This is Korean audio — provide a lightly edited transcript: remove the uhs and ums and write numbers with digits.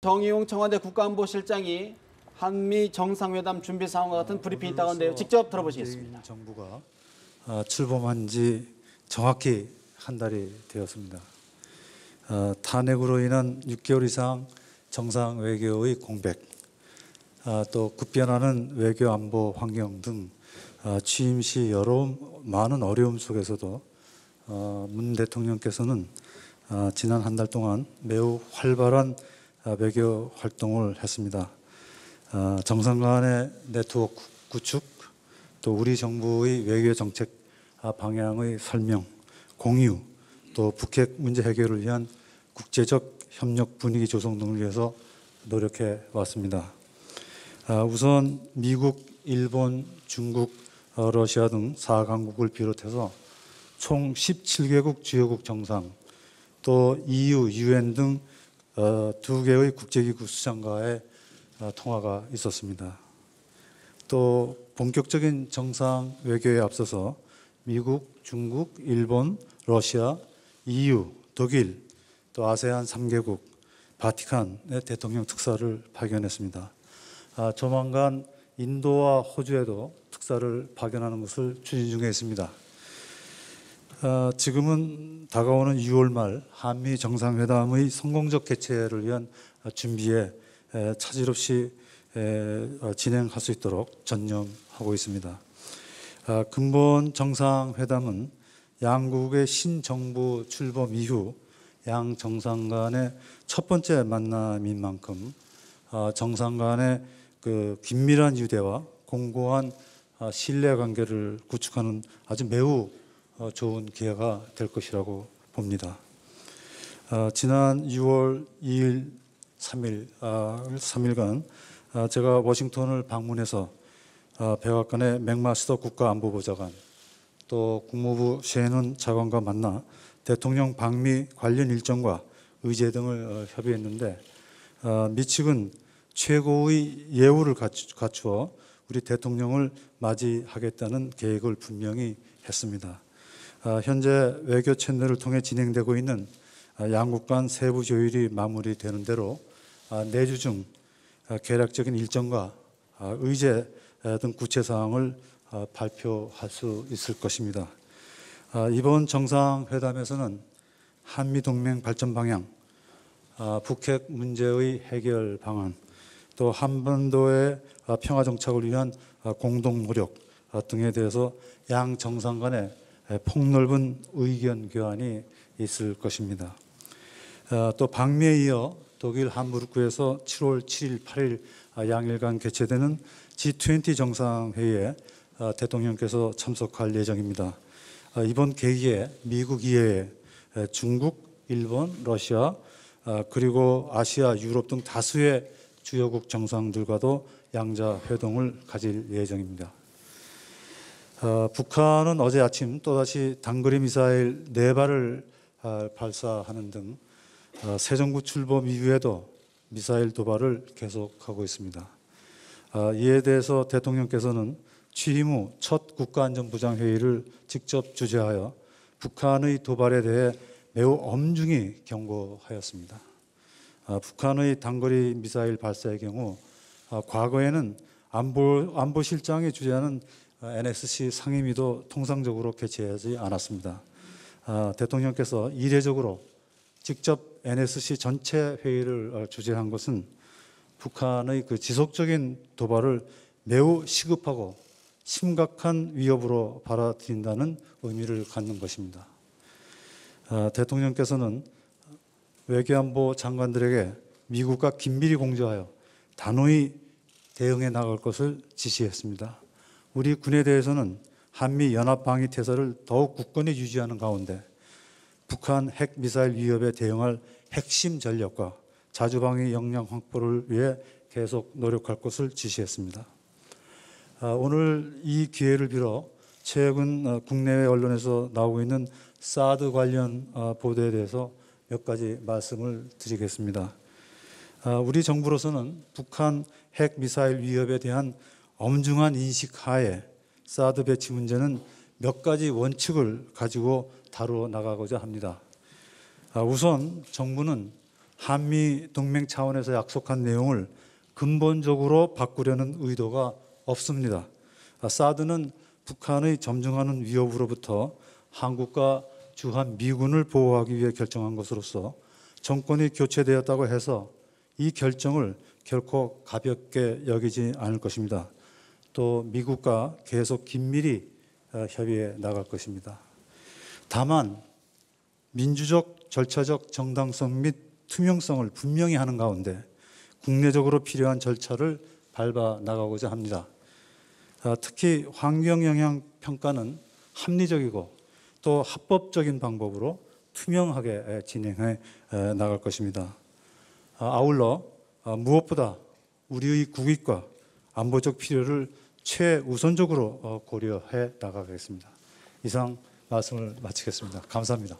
정의용 청와대 국가안보실장이 한미 정상회담 준비 상황과 같은 브리핑이 있다는데요. 직접 들어보시겠습니다. 정부가 출범한 지 정확히 한 달이 되었습니다. 탄핵으로 인한 6개월 이상 정상 외교의 공백, 또 급변하는 외교 안보 환경 등 취임 시 많은 어려움 속에서도 문 대통령께서는 지난 한 달 동안 매우 활발한 외교 활동을 했습니다. 정상 간의 네트워크 구축, 또 우리 정부의 외교 정책 방향의 설명, 공유, 또 북핵 문제 해결을 위한 국제적 협력 분위기 조성 등을 위해서 노력해 왔습니다. 우선 미국, 일본, 중국, 러시아 등 4강국을 비롯해서 총 17개국 주요국 정상, 또 EU, UN 등 2개의 국제기구 수장과의 통화가 있었습니다. 또 본격적인 정상 외교에 앞서서 미국, 중국, 일본, 러시아, EU, 독일, 또 아세안 3개국, 바티칸의 대통령 특사를 파견했습니다. 조만간 인도와 호주에도 특사를 파견하는 것을 추진 중에 있습니다. 지금은 다가오는 6월 말 한미 정상회담의 성공적 개최를 위한 준비에 차질 없이 진행할 수 있도록 전념하고 있습니다. 근본 정상회담은 양국의 신정부 출범 이후 양 정상 간의 첫 번째 만남인 만큼 정상 간의 그 긴밀한 유대와 공고한 신뢰관계를 구축하는 아주 매우 좋은 기회가 될 것이라고 봅니다. 지난 6월 2일, 3일간 제가 워싱턴을 방문해서 백악관의 맥마스터 국가안보보좌관, 또 국무부 셰넌 차관과 만나 대통령 방미 관련 일정과 의제 등을 협의했는데 미측은 최고의 예우를 갖추어 우리 대통령을 맞이하겠다는 계획을 분명히 했습니다. 현재 외교 채널을 통해 진행되고 있는 양국 간 세부 조율이 마무리되는 대로 내주 중 계략적인 일정과 의제 등 구체 사항을 발표할 수 있을 것입니다. 이번 정상회담에서는 한미동맹 발전 방향, 북핵 문제의 해결 방안, 또 한반도의 평화 정착을 위한 공동 노력 등에 대해서 양 정상 간의 폭넓은 의견 교환이 있을 것입니다. 또 방미에 이어 독일 함부르크에서 7월 7일, 8일 양일 개최되는 G20 정상회의에 대통령께서 참석할 예정입니다. 이번 계기에 미국 이외에 중국, 일본, 러시아, 그리고 아시아, 유럽 등 다수의 주요국 정상들과도 양자 회동을 가질 예정입니다. 북한은 어제 아침 또다시 단거리 미사일 4발을 발사하는 등 새 정부 출범 이후에도 미사일 도발을 계속하고 있습니다. 이에 대해서 대통령께서는 취임 후 첫 국가안전보장회의를 직접 주재하여 북한의 도발에 대해 매우 엄중히 경고하였습니다. 북한의 단거리 미사일 발사의 경우 과거에는 안보실장이 주재하는 NSC 상임위도 통상적으로 개최하지 않았습니다. 대통령께서 이례적으로 직접 NSC 전체 회의를 주재한 것은 북한의 그 지속적인 도발을 매우 시급하고 심각한 위협으로 받아들인다는 의미를 갖는 것입니다. 대통령께서는 외교안보 장관들에게 미국과 긴밀히 공조하여 단호히 대응해 나갈 것을 지시했습니다. 우리 군에 대해서는 한미 연합방위태세를 더욱 굳건히 유지하는 가운데 북한 핵미사일 위협에 대응할 핵심 전력과 자주방위 역량 확보를 위해 계속 노력할 것을 지시했습니다. 오늘 이 기회를 빌어 최근 국내외 언론에서 나오고 있는 사드 관련 보도에 대해서 몇 가지 말씀을 드리겠습니다. 우리 정부로서는 북한 핵미사일 위협에 대한 엄중한 인식 하에 사드 배치 문제는 몇 가지 원칙을 가지고 다루어 나가고자 합니다. 우선 정부는 한미 동맹 차원에서 약속한 내용을 근본적으로 바꾸려는 의도가 없습니다. 사드는 북한의 점증하는 위협으로부터 한국과 주한 미군을 보호하기 위해 결정한 것으로서 정권이 교체되었다고 해서 이 결정을 결코 가볍게 여기지 않을 것입니다. 또 미국과 계속 긴밀히 협의해 나갈 것입니다. 다만 민주적, 절차적 정당성 및 투명성을 분명히 하는 가운데 국내적으로 필요한 절차를 밟아 나가고자 합니다. 특히 환경영향 평가는 합리적이고 또 합법적인 방법으로 투명하게 진행해 나갈 것입니다. 아울러 무엇보다 우리의 국익과 안보적 필요를 최우선적으로 고려해 나가겠습니다. 이상 말씀을 마치겠습니다. 감사합니다.